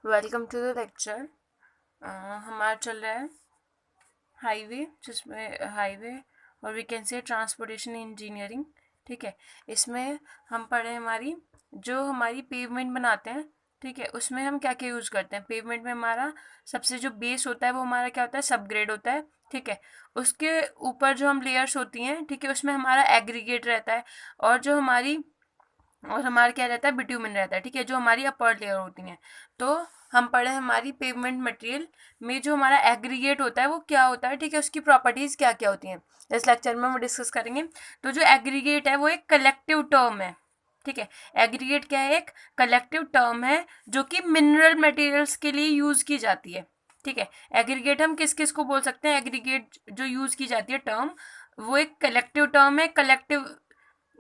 Welcome to the lecture. हमारा चल रहा है हाईवे, जिसमें हाईवे और we can say transportation engineering. ठीक है, इसमें हम पढ़े हमारी पेवमेंट बनाते हैं। ठीक है, उसमें हम क्या क्या यूज़ करते हैं। पेवमेंट में हमारा सबसे जो बेस होता है वो हमारा क्या होता है, सब ग्रेड होता है। ठीक है, उसके ऊपर जो हम लेयर्स होती हैं, ठीक है, उसमें हमारा एग्रीगेट रहता है और हमारा क्या रहता है, बिट्यूमिन रहता है। ठीक है, जो हमारी अपर लेयर होती हैं। तो हम पढ़े हमारी पेवमेंट मटेरियल में जो हमारा एग्रीगेट होता है वो क्या होता है। ठीक है, उसकी प्रॉपर्टीज़ क्या क्या होती हैं इस लेक्चर में हम डिस्कस करेंगे। तो जो एग्रीगेट है वो एक कलेक्टिव टर्म है। ठीक है, एग्रीगेट क्या है, एक कलेक्टिव टर्म है जो कि मिनरल मटेरियल्स के लिए यूज़ की जाती है। ठीक है, एग्रीगेट हम किस किस को बोल सकते हैं। एग्रीगेट जो यूज़ की जाती है टर्म, वो एक कलेक्टिव टर्म है। कलेक्टिव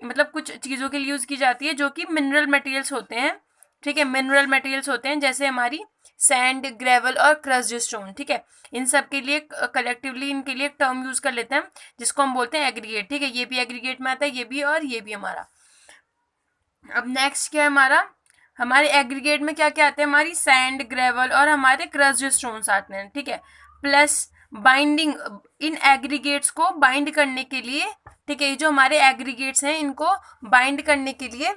मतलब कुछ चीज़ों के लिए यूज़ की जाती है जो कि मिनरल मटेरियल्स होते हैं। ठीक है, मिनरल मटेरियल्स होते हैं जैसे हमारी सैंड, ग्रेवल और क्रस्ड स्टोन। ठीक है, इन सब के लिए कलेक्टिवली इनके लिए एक टर्म यूज़ कर लेते हैं जिसको हम बोलते हैं एग्रीगेट। ठीक है, ये भी एग्रीगेट में आता है, ये भी और ये भी हमारा। अब नेक्स्ट क्या है हमारे एग्रीगेट में क्या क्या आते हैं, हमारी सैंड, ग्रेवल और हमारे क्रस्ड स्टोन्स आते हैं। ठीक है, प्लस बाइंडिंग, इन एग्रीगेट्स को बाइंड करने के लिए, ठीक है, ये जो हमारे एग्रीगेट्स हैं इनको बाइंड करने के लिए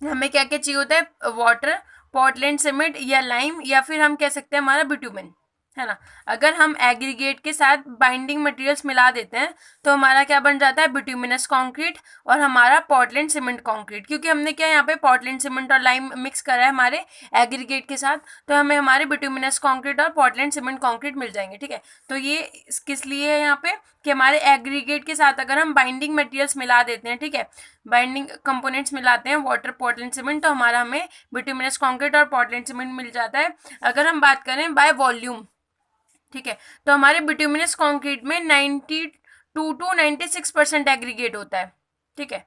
हमें क्या क्या चाहिए होता है, वाटर, पोर्टलैंड सीमेंट या लाइम, या फिर हम कह सकते हैं हमारा बिटुमेन, है ना। अगर हम एग्रीगेट के साथ बाइंडिंग मटेरियल्स मिला देते हैं तो हमारा क्या बन जाता है, बिट्यूमिनस कंक्रीट और हमारा पोर्टलैंड सीमेंट कंक्रीट। क्योंकि हमने क्या यहाँ पे पोर्टलैंड सीमेंट और लाइम मिक्स करा है हमारे एग्रीगेट के साथ, तो हमें हमारे बिट्यूमिनस कंक्रीट और पोर्टलैंड सीमेंट कंक्रीट मिल जाएंगे। ठीक है, तो ये किस लिए है यहाँ पे कि हमारे एग्रीगेट के साथ अगर हम बाइंडिंग मटेरियल्स मिला देते हैं, ठीक है, बाइंडिंग कंपोनेंट्स मिलाते हैं, वाटर, पोर्टलैंड सीमेंट, तो हमारा हमें बिट्यूमिनस कंक्रीट और पोर्टलैंड सीमेंट मिल जाता है। अगर हम बात करें बाय वॉल्यूम, ठीक है, तो हमारे बिट्यूमिनस कंक्रीट में 92 to 96% एग्रीगेट होता है। ठीक है,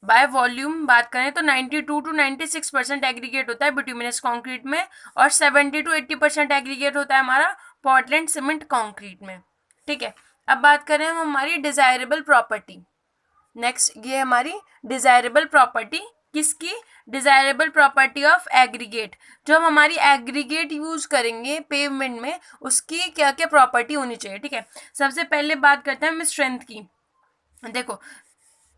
बाय वॉल्यूम बात करें तो 92 to 96% एग्रीगेट होता है बिट्यूमिनस कंक्रीट में, और 70 to 80% एग्रीगेट होता है हमारा पोर्टलैंड सीमेंट कंक्रीट में। ठीक है, अब बात करें हम हमारी डिजायरेबल प्रॉपर्टी। नेक्स्ट ये हमारी डिजायरेबल प्रॉपर्टी किसकी, डिजायरेबल प्रॉपर्टी ऑफ एग्रीगेट। जो हम हमारी एग्रीगेट यूज करेंगे पेवमेंट में, उसकी क्या क्या प्रॉपर्टी होनी चाहिए। ठीक है, सबसे पहले बात करते हैं हम स्ट्रेंथ की। देखो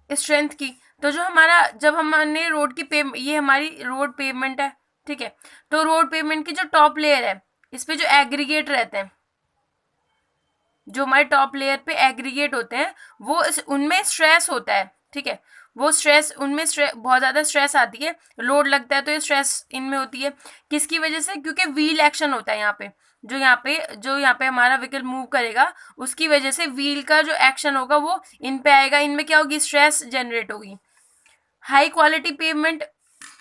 स्ट्रेंथ की, तो जो हमारा जब हमने रोड की ये हमारी रोड पेवमेंट है। ठीक है, तो रोड पेवमेंट की जो टॉप लेयर है, इस पे जो एग्रीगेट रहते हैं, जो हमारे टॉप लेयर पे एग्रीगेट होते हैं, वो उनमें स्ट्रेस होता है। ठीक है, वो स्ट्रेस उनमें बहुत ज़्यादा स्ट्रेस आती है, लोड लगता है, तो ये स्ट्रेस इनमें होती है। किसकी वजह से, क्योंकि व्हील एक्शन होता है यहाँ पे, जो यहाँ पे हमारा व्हीकल मूव करेगा, उसकी वजह से व्हील का जो एक्शन होगा वो इन पे आएगा, इनमें क्या होगी, स्ट्रेस जनरेट होगी। हाई क्वालिटी पेवमेंट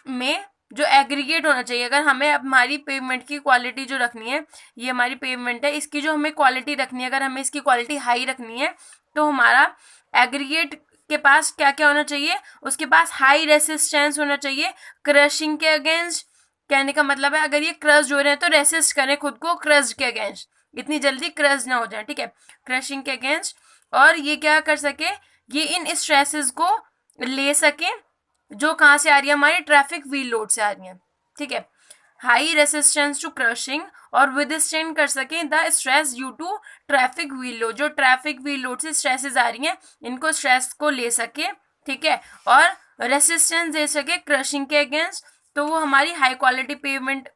में जो एग्रीगेट होना चाहिए, अगर हमें हमारी पेवमेंट की क्वालिटी जो रखनी है, ये हमारी पेवमेंट है, इसकी जो हमें क्वालिटी रखनी है, अगर हमें इसकी क्वालिटी हाई रखनी है, तो हमारा एग्रीगेट के पास क्या क्या होना चाहिए, उसके पास हाई रेसिस्टेंस होना चाहिए क्रशिंग के अगेंस्ट। कहने का मतलब है अगर ये क्रश हो रहे हैं तो रेसिस्ट करें खुद को क्रश के अगेंस्ट, इतनी जल्दी क्रश ना हो जाए। ठीक है, क्रशिंग के अगेंस्ट, और ये क्या कर सके, ये इन स्ट्रेसेस को ले सके जो कहाँ से आ रही है, हमारी ट्रैफिक व्हील लोड से आ रही है। ठीक है, हाई रेसिस्टेंस टू क्रशिंग और विदस्टैंड कर सके the stress due to traffic wheel load, जो ट्रैफिक व्हील लोड से स्ट्रेसेस आ रही हैं, इनको स्ट्रेस को ले सके। ठीक है, और रेसिस्टेंस दे सके क्रशिंग के अगेंस्ट, तो वो हमारी हाई क्वालिटी पेवमेंट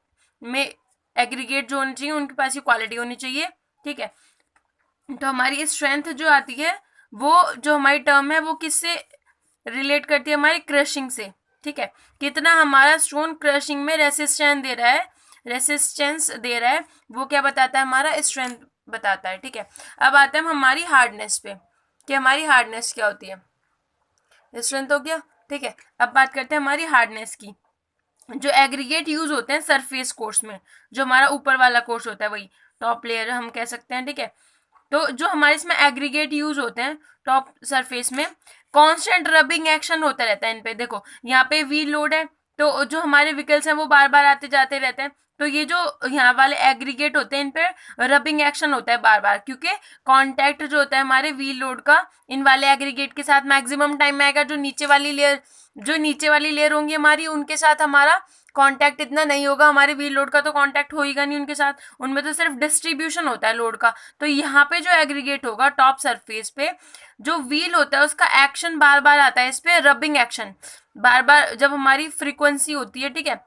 में एग्रीगेट जो होनी चाहिए उनके पास ही क्वालिटी होनी चाहिए। ठीक है, तो हमारी स्ट्रेंथ जो आती है, वो जो हमारी टर्म है वो किससे रिलेट करती है, हमारी क्रशिंग से। ठीक है, कितना हमारा स्टोन क्रशिंग में रेसिस्टेंस दे रहा है, वो क्या बताता है, हमारा स्ट्रेंथ बताता है। ठीक है, अब आते हैं हम हमारी हार्डनेस पे कि हमारी हार्डनेस क्या होती है। स्ट्रेंथ हो गया। ठीक है, अब बात करते हैं हमारी हार्डनेस की। जो एग्रीगेट यूज होते हैं सरफेस कोर्स में, जो हमारा ऊपर वाला कोर्स होता है, वही टॉप लेयर हम कह सकते हैं। ठीक है, तो जो हमारे इसमें एग्रीगेट यूज होते हैं टॉप सरफेस में, कांस्टेंट रबिंग एक्शन होता रहता है इन पे। देखो यहाँ पे व्हील लोड है, तो जो हमारे व्हीकल्स हैं वो बार बार आते जाते रहते हैं, तो ये जो यहाँ वाले एग्रीगेट होते हैं इन पे रबिंग एक्शन होता है बार बार, क्योंकि कांटेक्ट जो होता है हमारे व्हील लोड का इन वाले एग्रीगेट के साथ मैक्सिमम टाइम में आएगा। जो नीचे वाली लेयर होंगी हमारी, उनके साथ हमारा कांटेक्ट इतना नहीं होगा, हमारे व्हील लोड का तो कांटेक्ट होगा नहीं उनके साथ, उनमें तो सिर्फ डिस्ट्रीब्यूशन होता है लोड का। तो यहाँ पे जो एग्रीगेट होगा टॉप सरफेस पे, जो व्हील होता है उसका एक्शन बार बार आता है इस पे, रबिंग एक्शन बार बार, जब हमारी फ्रीक्वेंसी होती है, ठीक है,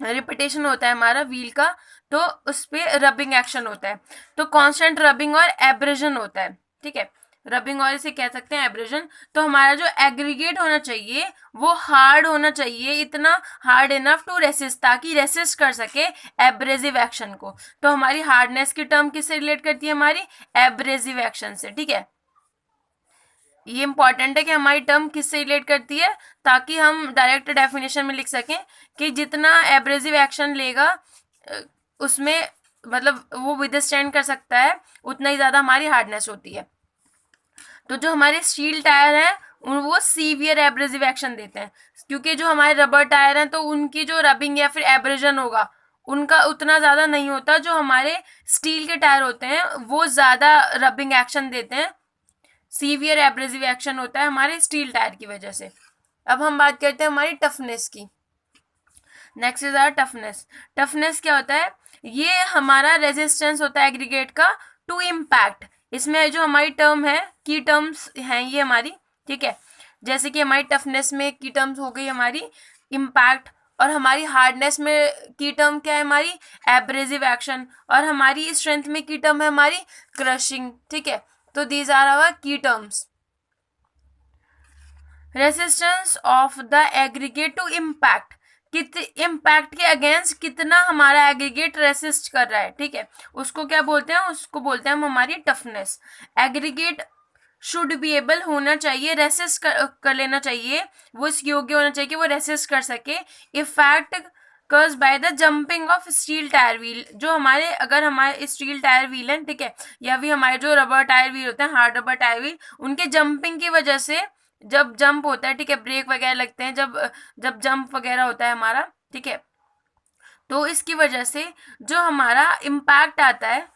रिपीटेशन होता है हमारा व्हील का, तो उस पर रबिंग एक्शन होता है। तो कांस्टेंट रबिंग और एब्रेजन होता है, ठीक है, रबिंग और इसे कह सकते हैं एब्रेजन। तो हमारा जो एग्रीगेट होना चाहिए वो हार्ड होना चाहिए, इतना हार्ड इनफ टू रेसिस्ट, ताकि रेसिस्ट कर सके एब्रेजिव एक्शन को। तो हमारी हार्डनेस की टर्म किससे रिलेट करती है, हमारी एब्रेजिव एक्शन से, ठीक है। ये इंपॉर्टेंट है कि हमारी टर्म किससे रिलेट करती है, ताकि हम डायरेक्ट डेफिनेशन में लिख सकें कि जितना एब्रेसिव एक्शन लेगा उसमें मतलब वो विदस्टैंड कर सकता है, उतना ही ज़्यादा हमारी हार्डनेस होती है। तो जो हमारे स्टील टायर हैं वो सीवियर एब्रेसिव एक्शन देते हैं, क्योंकि जो हमारे रबर टायर हैं तो उनकी जो रबिंग या फिर एब्रेजन होगा उनका उतना ज़्यादा नहीं होता। जो हमारे स्टील के टायर होते हैं वो ज़्यादा रबिंग एक्शन देते हैं, सीवियर एब्रेसिव एक्शन होता है हमारे स्टील टायर की वजह से। अब हम बात करते हैं हमारी टफनेस की। Next is our toughness. Toughness क्या होता है, ये हमारा रेजिस्टेंस होता है एग्रीगेट का टू इम्पैक्ट। इसमें जो हमारी टर्म है, की टर्म्स हैं ये हमारी, ठीक है, जैसे कि हमारी टफनेस में की टर्म्स हो गई हमारी इम्पैक्ट, और हमारी हार्डनेस में की टर्म क्या है हमारी एब्रेसिव एक्शन, और हमारी स्ट्रेंथ में की टर्म है हमारी क्रशिंग, ठीक है। तो these are our key terms. Resistance of the aggregate to impact, impact के अगेंस्ट कितना हमारा एग्रीगेट रेसिस्ट कर रहा है, ठीक है, उसको क्या बोलते हैं, उसको बोलते हैं हम हमारी toughness. Aggregate should be able होना चाहिए, रेसिस्ट कर लेना चाहिए, वो इस योग्य होना चाहिए कि वो रेसिस्ट कर सके effect cause by the jumping of steel tyre wheel. जो हमारे अगर हमारे स्टील टायर व्हील हैं, ठीक है, या भी हमारे जो रबर टायर व्हील होते हैं, हार्ड रबर टायर व्हील, उनके जंपिंग की वजह से जब जंप होता है, ठीक है, ब्रेक वगैरह लगते हैं, जब जंप वगैरह होता है हमारा, ठीक है, तो इसकी वजह से जो हमारा इम्पैक्ट आता है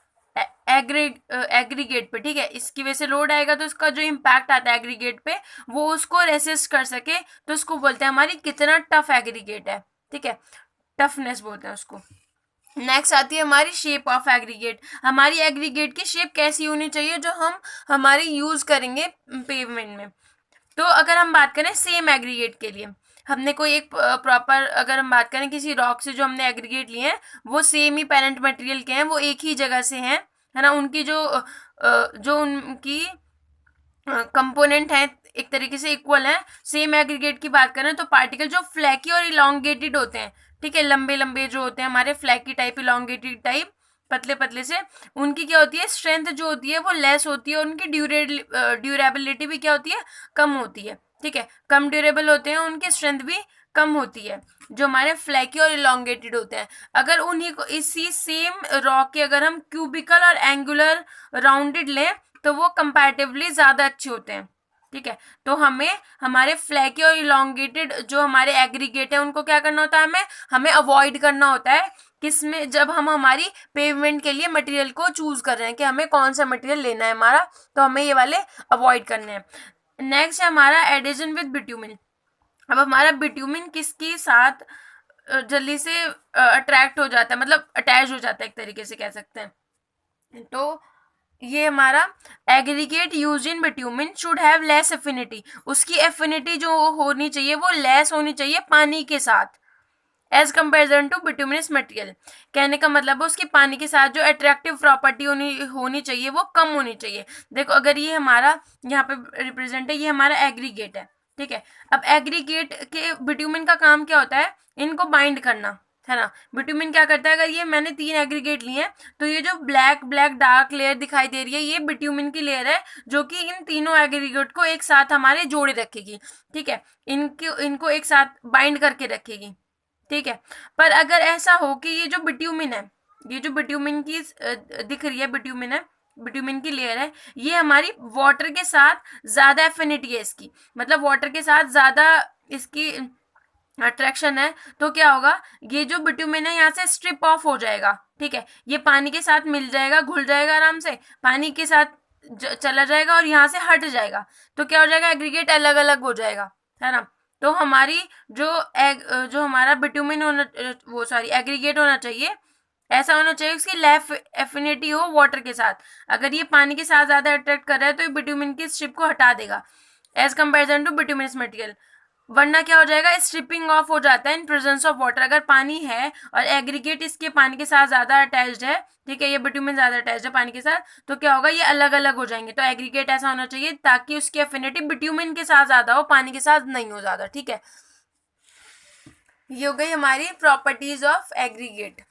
एग्रीगेट पे, ठीक है, इसकी वजह से लोड आएगा तो इसका जो इम्पैक्ट आता है एग्रीगेट पे वो उसको रेसिस्ट कर सके, तो उसको बोलते हैं हमारी कितना टफ एग्रीगेट है, ठीक है, टफनेस बोलते हैं उसको। नेक्स्ट आती है हमारी शेप ऑफ एग्रीगेट। हमारी एग्रीगेट की शेप कैसी होनी चाहिए जो हम हमारी यूज करेंगे पेवमेंट में। तो अगर हम बात करें सेम एग्रीगेट के लिए, हमने कोई एक प्रॉपर, अगर हम बात करें किसी रॉक से जो हमने एग्रीगेट लिए हैं वो सेम ही पेरेंट मटेरियल के हैं, वो एक ही जगह से हैं, है ना, उनकी जो उनकी कंपोनेंट है एक तरीके से इक्वल है। सेम एग्रीगेट की बात करें तो पार्टिकल जो फ्लैकी और इलोंगेटेड होते हैं, ठीक है, लंबे लंबे जो होते हैं हमारे फ्लैकी टाइप, इलोंगेटेड टाइप, पतले पतले से, उनकी क्या होती है स्ट्रेंथ जो होती है वो लेस होती है, और उनकी ड्यूरेबिलिटी भी क्या होती है कम होती है, ठीक है, कम ड्यूरेबल होते हैं, उनकी स्ट्रेंथ भी कम होती है जो हमारे फ्लैकी और इलोंगेटेड होते हैं। अगर उन्हीं को इसी सेम रॉक के अगर हम क्यूबिकल और एंगुलर राउंडेड लें तो वो कंपैरेटिवली ज़्यादा अच्छे होते हैं, ठीक है। तो हमें हमारे फ्लैकी और इलोंगेटेड जो हमारे एग्रीगेट है उनको क्या करना होता है, हमें अवॉइड करना होता है, किसमें, जब हम हमारी पेवमेंट के लिए मटेरियल को चूज कर रहे हैं कि हमें कौन सा मटेरियल लेना है हमारा, तो हमें ये वाले अवॉइड करने हैं। नेक्स्ट है हमारा एडिशन विद बिट्यूमिन। अब हमारा बिट्यूमिन किसके साथ जल्दी से अट्रैक्ट हो जाता है, मतलब अटैच हो जाता है एक तरीके से कह सकते हैं। तो ये हमारा aggregate use in bitumen should have less affinity, उसकी एफिनिटी जो होनी चाहिए वो लेस होनी चाहिए पानी के साथ, as comparison to bituminous material. कहने का मतलब है उसकी पानी के साथ जो अट्रैक्टिव प्रॉपर्टी होनी चाहिए वो कम होनी चाहिए। देखो अगर ये हमारा यहाँ पे रिप्रेजेंट है, ये हमारा एग्रीगेट है, ठीक है। अब एग्रीगेट के बिट्यूमिन का काम क्या होता है, इनको बाइंड करना, है ना। बिट्यूमिन क्या करता है, अगर ये मैंने 3 एग्रीगेट लिए हैं तो ये जो ब्लैक ब्लैक डार्क लेयर दिखाई दे रही है ये बिट्यूमिन की लेयर है, जो कि इन तीनों एग्रीगेट को एक साथ हमारे जोड़े रखेगी, ठीक है, इनको एक साथ बाइंड करके रखेगी, ठीक है। पर अगर ऐसा हो कि ये जो बिट्यूमिन है, ये जो बिट्यूमिन की दिख रही है बिट्यूमिन है, बिट्यूमिन की लेयर है, ये हमारी वाटर के साथ ज्यादा एफिनिटी है इसकी, मतलब वाटर के साथ ज्यादा इसकी अट्रैक्शन है, तो क्या होगा, ये जो बिट्यूमिन है यहाँ से स्ट्रिप ऑफ हो जाएगा, ठीक है, ये पानी के साथ मिल जाएगा, घुल जाएगा आराम से, पानी के साथ चला जाएगा और यहाँ से हट जाएगा, तो क्या हो जाएगा एग्रीगेट अलग अलग हो जाएगा, है ना। तो हमारी जो हमारा बिट्यूमिन होना वो सॉरी एग्रीगेट होना चाहिए, ऐसा होना चाहिए उसकी लेफ्ट एफिनिटी हो वाटर के साथ। अगर ये पानी के साथ ज्यादा अट्रैक्ट कर रहा है तो ये बिट्यूमिन की स्ट्रिप को हटा देगा as comparison to bituminous material. वरना क्या हो जाएगा, स्ट्रिपिंग ऑफ हो जाता है इन प्रेजेंस ऑफ वाटर। अगर पानी है और एग्रीगेट इसके पानी के साथ ज्यादा अटैच्ड है, ठीक है, ये बिट्यूमिन ज्यादा अटैच्ड है पानी के साथ, तो क्या होगा, ये अलग अलग हो जाएंगे। तो एग्रीगेट ऐसा होना चाहिए ताकि उसकी एफिनिटी बिट्यूमिन के साथ ज्यादा हो, पानी के साथ नहीं हो ज्यादा, ठीक है। ये हो गई हमारी प्रॉपर्टीज ऑफ एग्रीगेट।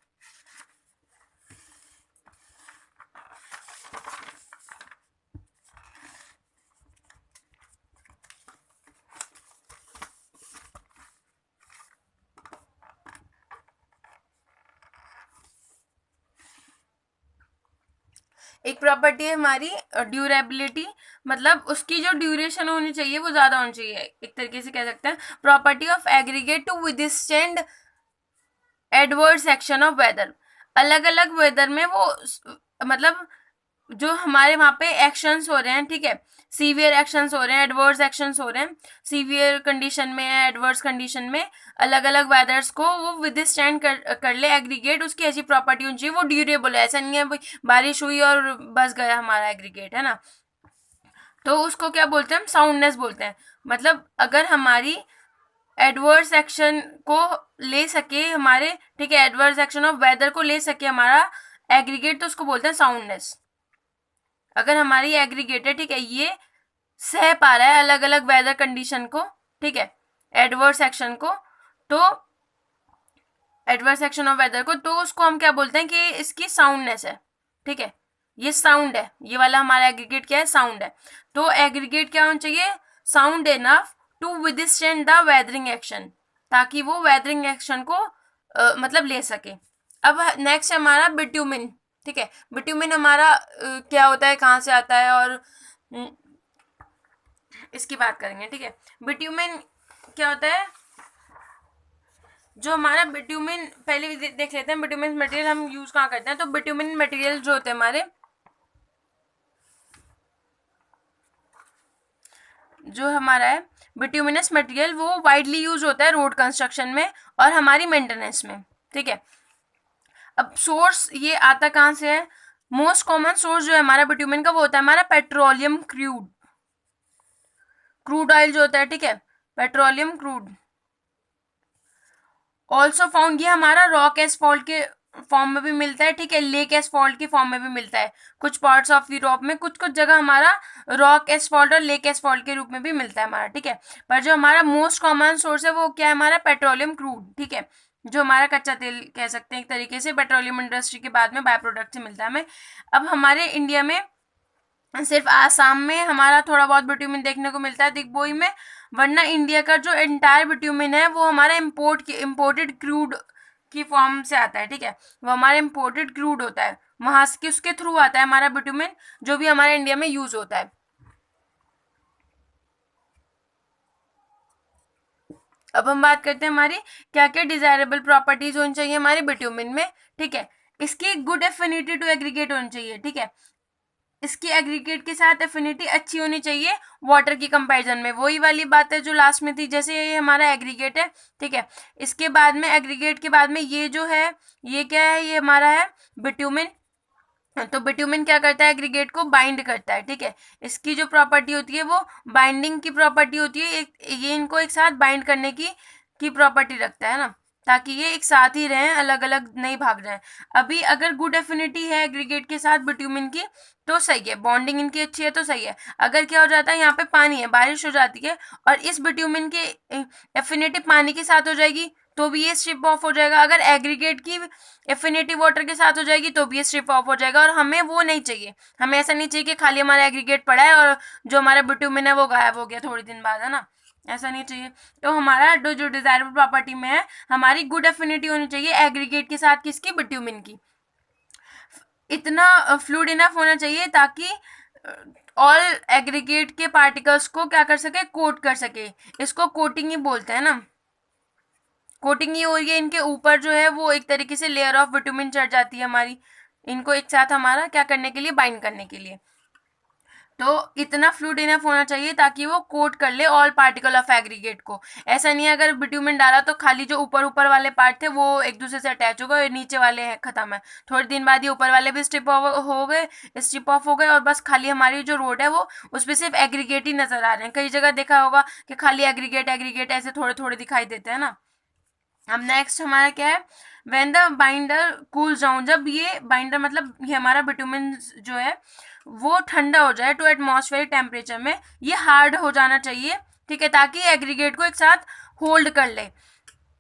एक प्रॉपर्टी है हमारी ड्यूरेबिलिटी, मतलब उसकी जो ड्यूरेशन होनी चाहिए वो ज्यादा होनी चाहिए, एक तरीके से कह सकते हैं। Property of aggregate to withstand adverse action of weather. अलग अलग वेदर में वो मतलब जो हमारे वहां पे एक्शंस हो रहे हैं, ठीक है, सीवियर एक्शंस हो रहे हैं, एडवर्स एक्शंस हो रहे हैं, सीवियर कंडीशन में या एडवर्स कंडीशन में अलग अलग वेदर्स को वो विदस्टैंड कर ले एग्रीगेट। उसकी ऐसी प्रॉपर्टी होनी चाहिए, वो ड्यूरेबल है, ऐसा नहीं है बारिश हुई और बस गया हमारा एग्रीगेट, है ना। तो उसको क्या बोलते हैं, हम साउंडनेस बोलते हैं। मतलब अगर हमारी एडवर्स एक्शन को ले सके हमारे, ठीक है, एडवर्स एक्शन ऑफ वेदर को ले सके हमारा एग्रीगेट, तो उसको बोलते हैं साउंडनेस। अगर हमारी एग्रीगेट है, ठीक है, ये सह पा रहा है अलग अलग वेदर कंडीशन को, ठीक है, एडवर्स एक्शन को, तो एडवर्स एक्शन ऑफ वेदर को, तो उसको हम क्या बोलते हैं कि इसकी साउंडनेस है, ठीक है, ये साउंड है, ये वाला हमारा एग्रीगेट क्या है, साउंड है। तो एग्रीगेट क्या होना चाहिए, sound enough to withstand the weathering action, ताकि वो वेदरिंग एक्शन को मतलब ले सके। अब नेक्स्ट है हमारा बिट्यूमिन, ठीक है। बिट्यूमिन हमारा क्या होता है, कहाँ से आता है, और इसकी बात करेंगे, ठीक है। बिट्यूमिन क्या होता है, जो हमारा बिट्यूमिन, पहले भी देख लेते हैं बिट्यूमिन मटेरियल हम यूज कहाँ करते हैं। तो बिट्यूमिन मटेरियल जो होते हैं हमारे, जो हमारा है बिट्यूमिनस मटेरियल, वो वाइडली यूज होता है रोड कंस्ट्रक्शन में और हमारी मेंटेनेंस में, ठीक है। अब सोर्स ये आता कहाँ से है, मोस्ट कॉमन सोर्स जो है हमारा बिट्यूमिन का वो होता है हमारा पेट्रोलियम क्रूड ऑयल जो होता है, ठीक है, पेट्रोलियम क्रूड। ऑल्सो फाउंड, ये हमारा रॉक एसफॉल्ट के फॉर्म में भी मिलता है, ठीक है, लेक एसफॉल्ट की फॉर्म में भी मिलता है कुछ पार्ट्स ऑफ यूरोप में, कुछ कुछ जगह हमारा रॉक एसफॉल्ट और लेक एसफॉल्ट के रूप में भी मिलता है हमारा, ठीक है। पर जो हमारा मोस्ट कॉमन सोर्स है वो क्या है, हमारा पेट्रोलियम क्रूड, ठीक है, जो हमारा कच्चा तेल कह सकते हैं एक तरीके से, पेट्रोलियम इंडस्ट्री के बाद में बाय प्रोडक्ट से मिलता है हमें। अब हमारे इंडिया में सिर्फ आसाम में हमारा थोड़ा बहुत बिट्यूमिन देखने को मिलता है, दिग्बोई में, वरना इंडिया का जो एंटायर बिट्यूमिन है वो हमारा इम्पोर्टेड क्रूड की फॉर्म से आता है, ठीक है, वो हमारा इम्पोर्टेड क्रूड होता है, वहां से उसके थ्रू आता है हमारा बिट्यूमिन, जो भी हमारे इंडिया में यूज होता है। अब हम बात करते हैं हमारी क्या क्या डिजायरेबल प्रॉपर्टीज होनी चाहिए हमारे बिट्यूमिन में, ठीक है। इसकी गुड एफिनिटी टू एग्रीगेट होनी चाहिए, ठीक है, इसकी एग्रीगेट के साथ एफिनिटी अच्छी होनी चाहिए वाटर की कंपैरिजन में। वही वाली बात है जो लास्ट में थी, जैसे ये हमारा एग्रीगेट है, ठीक है, इसके बाद में एग्रीगेट के बाद में ये जो है, ये क्या है, ये हमारा है बिट्यूमिन। तो बिट्यूमिन क्या करता है, एग्रीगेट को बाइंड करता है, ठीक है, इसकी जो प्रॉपर्टी होती है वो बाइंडिंग की प्रॉपर्टी होती है, ये इनको एक साथ बाइंड करने की प्रॉपर्टी रखता है ना, ताकि ये एक साथ ही रहें, अलग अलग नहीं भाग जाए। अभी अगर गुड एफिनिटी है एग्रीगेट के साथ बिट्यूमिन की तो सही है, बॉन्डिंग इनकी अच्छी है तो सही है। अगर क्या हो जाता है, यहाँ पे पानी है, बारिश हो जाती है और इस बिट्यूमिन की एफिनिटी पानी के साथ हो जाएगी तो भी ये स्ट्रिप ऑफ हो जाएगा। अगर एग्रीगेट की एफिनिटी वाटर के साथ हो जाएगी तो भी ये स्ट्रिप ऑफ हो जाएगा, और हमें वो नहीं चाहिए। हमें ऐसा नहीं चाहिए कि खाली हमारा एग्रीगेट पड़ा है और जो हमारा बिट्यूमिन है वो गायब हो गया थोड़ी दिन बाद, है ना, ऐसा नहीं चाहिए। तो हमारा जो डिजायरेबल प्रॉपर्टी में है, हमारी गुड एफिनिटी होनी चाहिए एग्रीगेट के साथ, किसकी, बिट्यूमिन की। इतना फ्लूइड इनफ होना चाहिए ताकि ऑल एग्रीगेट के पार्टिकल्स को क्या कर सके, कोट कर सके। इसको कोटिंग ही बोलते हैं ना, कोटिंग ही हो रही है, इनके ऊपर जो है वो एक तरीके से लेयर ऑफ विटामिन चढ़ जाती है हमारी, इनको एक साथ हमारा क्या करने के लिए, बाइंड करने के लिए। तो इतना फ्लूइड इनफ होना चाहिए ताकि वो कोट कर ले ऑल पार्टिकल ऑफ एग्रीगेट को। ऐसा नहीं है अगर बिट्यूमेन डाला तो खाली जो ऊपर ऊपर वाले पार्ट थे वो एक दूसरे से अटैच हो गए और नीचे वाले हैं खत्म है, थोड़े दिन बाद ये ऊपर वाले भी स्ट्रिप ऑफ हो गए और बस खाली हमारी जो रोड है वो उस पर सिर्फ एग्रीगेट ही नजर आ रहे हैं। कई जगह देखा होगा कि खाली एग्रीगेट एग्रीगेट ऐसे थोड़े थोड़े दिखाई देते हैं ना। अब नेक्स्ट हमारा क्या है, when the binder cools down, जब ये बाइंडर मतलब ये हमारा बिटुमिन जो है वो ठंडा हो जाए टू एटमॉस्फेरिक टेम्परेचर में, ये हार्ड हो जाना चाहिए, ठीक है, ताकि एग्रीगेट को एक साथ होल्ड कर ले।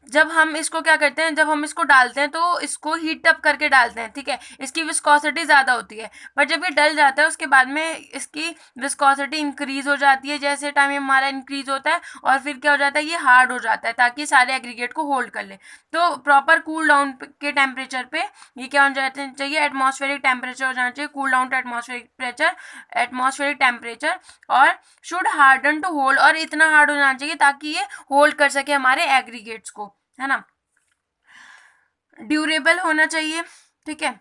जब हम इसको क्या करते हैं, जब हम इसको डालते हैं तो इसको हीट अप करके डालते हैं, ठीक है, इसकी विस्कोसिटी ज़्यादा होती है, पर जब ये डल जाता है उसके बाद में इसकी विस्कोसिटी इंक्रीज हो जाती है, जैसे टाइम हमारा इंक्रीज होता है और फिर क्या हो जाता है ये हार्ड हो जाता है ताकि सारे एग्रीगेट को होल्ड कर ले। तो प्रॉपर कूल डाउन के टेम्परेचर पे ये क्या हो जाना चाहिए, एटमॉस्फेरिक टेम्परेचर हो जाना चाहिए, cool down to atmospheric temperature, और शुड हार्डन टू होल्ड, और इतना हार्ड हो जाना चाहिए ताकि ये होल्ड कर सके हमारे एग्रीगेट्स को, है ना। ड्यूरेबल होना चाहिए, ठीक है,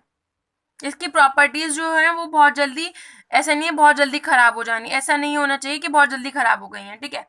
इसकी प्रॉपर्टीज जो है वो बहुत जल्दी, ऐसा नहीं है बहुत जल्दी खराब हो जानी, ऐसा नहीं होना चाहिए कि बहुत जल्दी खराब हो गई हैं, ठीक है।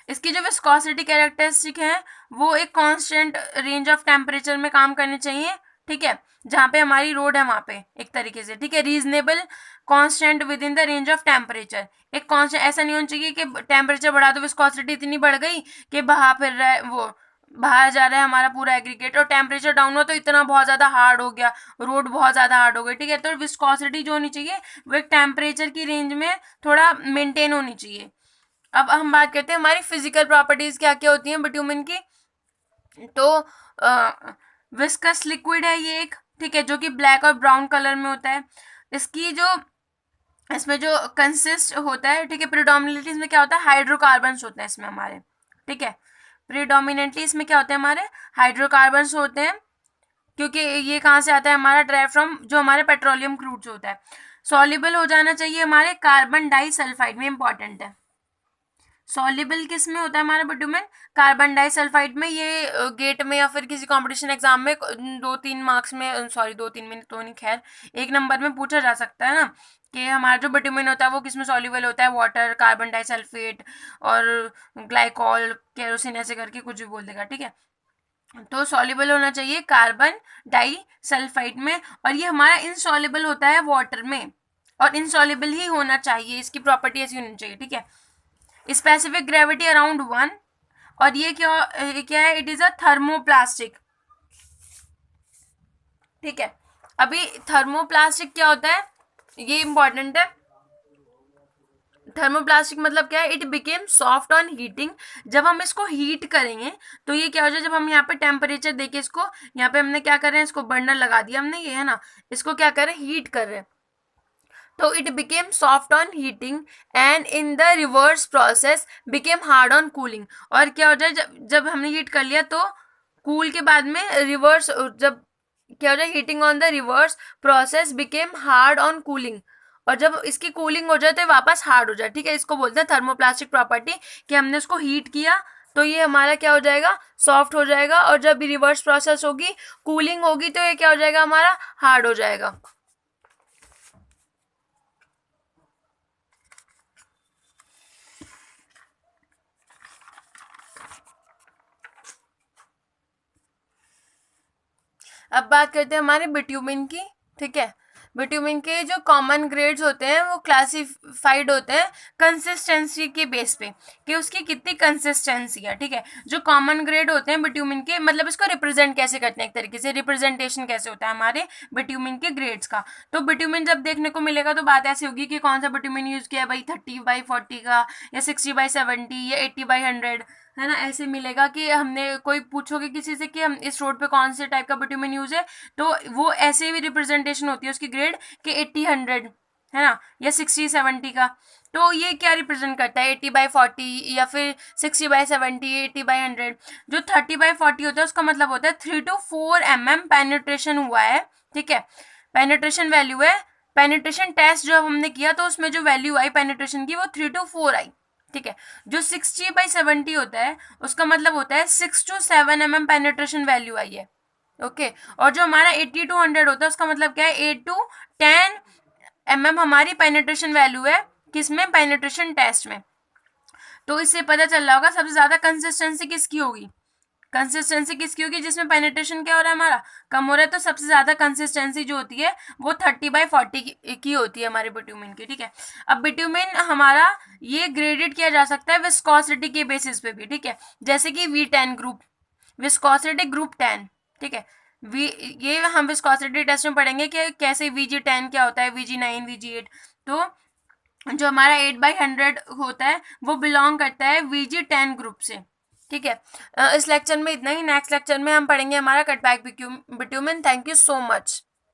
इसकी जो विस्कोसिटी कैरेक्टरिस्टिक है वो एक कांस्टेंट रेंज ऑफ टेम्परेचर में काम करने चाहिए, ठीक है, जहाँ पे हमारी रोड है वहाँ पे एक तरीके से, ठीक है, reasonable constant with in the range of temperature, एक कांस्टेंट, ऐसा नहीं होना चाहिए कि टेम्परेचर बढ़ा तो विस्कोसिटी इतनी बढ़ गई कि बहा फिर रहा है, वो बाहर जा रहा है हमारा पूरा एग्रीगेट, और टेम्परेचर डाउन हो तो इतना बहुत ज़्यादा हार्ड हो गया, रोड बहुत ज़्यादा हार्ड हो गई, ठीक है। तो विस्कोसिटी जो होनी चाहिए वो एक टेम्परेचर की रेंज में थोड़ा मेंटेन होनी चाहिए। अब हम बात करते हैं हमारी फिजिकल प्रॉपर्टीज क्या क्या होती हैं बिट्यूमिन की। तो विस्कस लिक्विड है ये एक, ठीक है, जो कि ब्लैक और ब्राउन कलर में होता है। इसकी जो इसमें जो कंसिस्ट होता है, ठीक है, प्रिडोमिनेटली इसमें क्या होता है, हाइड्रोकार्बन्स होते हैं इसमें हमारे, ठीक है, प्रिडोमिनेटली इसमें क्या होते हैं हमारे हाइड्रोकार्बन्स होते हैं, क्योंकि ये कहाँ से आता है हमारा, ड्राइव फ्रॉम जो हमारे पेट्रोलियम क्रूड होता है। सॉल्युबल हो जाना चाहिए हमारे कार्बन डाइसल्फाइड में, इंपॉर्टेंट है। सॉल्युबल किस में होता है हमारा बिट्यूमेन, कार्बन डाइसल्फाइड में। ये गेट में या फिर किसी कंपटीशन एग्जाम में 2-3 मार्क्स में, सॉरी 2-3 में तो नहीं, खैर 1 नंबर में पूछा जा सकता है ना कि हमारा जो बिट्यूमेन होता है वो किस में सॉल्युबल होता है, वाटर, कार्बन डाइसल्फेट और ग्लाइकॉल, केरोसिन, ऐसे करके कुछ भी बोल देगा, ठीक है। तो सॉल्युबल होना चाहिए कार्बन डाइसल्फाइड में, और ये हमारा इनसॉल्युबल होता है वाटर में, और इनसॉल्युबल ही होना चाहिए, इसकी प्रॉपर्टी ऐसी होनी चाहिए, ठीक है। स्पेसिफिक ग्रेविटी अराउंड 1, और ये क्या है, इट इज अ थर्मोप्लास्टिक, ठीक है। अभी थर्मोप्लास्टिक क्या होता है ये इंपॉर्टेंट है। थर्मोप्लास्टिक मतलब क्या है, it became soft on heating, जब हम इसको हीट करेंगे तो ये क्या हो जाए, जब हम यहाँ पे टेम्परेचर देके इसको, यहाँ पे हमने क्या कर रहे हैं, इसको बर्नर लगा दिया हमने, ये है ना, इसको क्या कर रहे हैं, हीट कर रहे हैं, तो it became soft on heating and in the reverse process became hard on cooling. और क्या हो जाए, जब हमने हीट कर लिया तो कूल के बाद में रिवर्स, जब क्या हो जाए, heating on the reverse process became hard on cooling, और जब इसकी कूलिंग हो जाए तो वापस हार्ड हो जाए, ठीक है। इसको बोलते हैं थर्मोप्लास्टिक प्रॉपर्टी, कि हमने इसको हीट किया तो ये हमारा क्या हो जाएगा, सॉफ्ट हो जाएगा, और जब रिवर्स प्रोसेस होगी, कूलिंग होगी, तो ये क्या हो जाएगा हमारा, हार्ड हो जाएगा। अब बात करते हैं हमारे बिट्यूमिन की, ठीक है। बिट्यूमिन के जो कॉमन ग्रेड्स होते हैं वो क्लासिफाइड होते हैं कंसिस्टेंसी के बेस पे, कि उसकी कितनी कंसिस्टेंसी है, ठीक है। जो कॉमन ग्रेड होते हैं बिट्यूमिन के, मतलब इसको रिप्रेजेंट कैसे करते हैं, एक तरीके से रिप्रेजेंटेशन कैसे होता है हमारे बिट्यूमिन के ग्रेड्स का। तो बिट्यूमिन जब देखने को मिलेगा तो बात ऐसी होगी कि कौन सा बिट्यूमिन यूज किया है भाई, 30/40 का, या 60/70, या 80/100, है ना, ऐसे मिलेगा। कि हमने कोई पूछोगे किसी से कि हम इस रोड पे कौन से टाइप का बिट्यूमेन यूज है, तो वो ऐसे भी रिप्रेजेंटेशन होती है उसकी ग्रेड कि 80-100, है ना, या 60-70 का। तो ये क्या रिप्रेजेंट करता है, 80/40 या फिर 60/70, 80/100। जो 30/40 होता है उसका मतलब होता है 3 to 4 mm पेनिट्रेशन हुआ है, ठीक है, पेनिट्रेशन वैल्यू है। पेनिट्रेशन टेस्ट जो हमने किया तो उसमें जो वैल्यू आई पेनिट्रेशन की वो 3 to 4 आई, ठीक है। जो 60/70 होता है उसका मतलब होता है 6 to 7 mm पेनिट्रेशन वैल्यू आई है, ओके। और जो हमारा 80 to 100 होता है उसका मतलब क्या है, 8 to 10 mm हमारी पेनिट्रेशन वैल्यू है किसमें, पेनिट्रेशन टेस्ट में। तो इससे पता चल रहा होगा सबसे ज्यादा कंसिस्टेंसी किसकी होगी, कंसिस्टेंसी किसकी होगी जिसमें पेनिट्रेशन क्या हो रहा है हमारा, कम हो रहा है। तो सबसे ज्यादा कंसिस्टेंसी जो होती है वो 30/40 की होती है हमारे बिट्यूमिन की, ठीक है। अब बिट्यूमिन हमारा ये ग्रेडेड किया जा सकता है विस्कोसिटी के बेसिस पे भी, ठीक है। जैसे कि V10 ग्रुप, विस्कोसिटी ग्रुप 10, ठीक है। ये हम विस्कोसिटी टेस्ट में पढ़ेंगे कि कैसे Vg10 क्या होता है, Vg9, Vg8। तो जो हमारा 8/100 होता है वो बिलोंग करता है Vg10 ग्रुप से, ठीक है। इस लेक्चर में इतना ही। नेक्स्ट लेक्चर में हम पढ़ेंगे हमारा cutback bitumen. Thank you so much.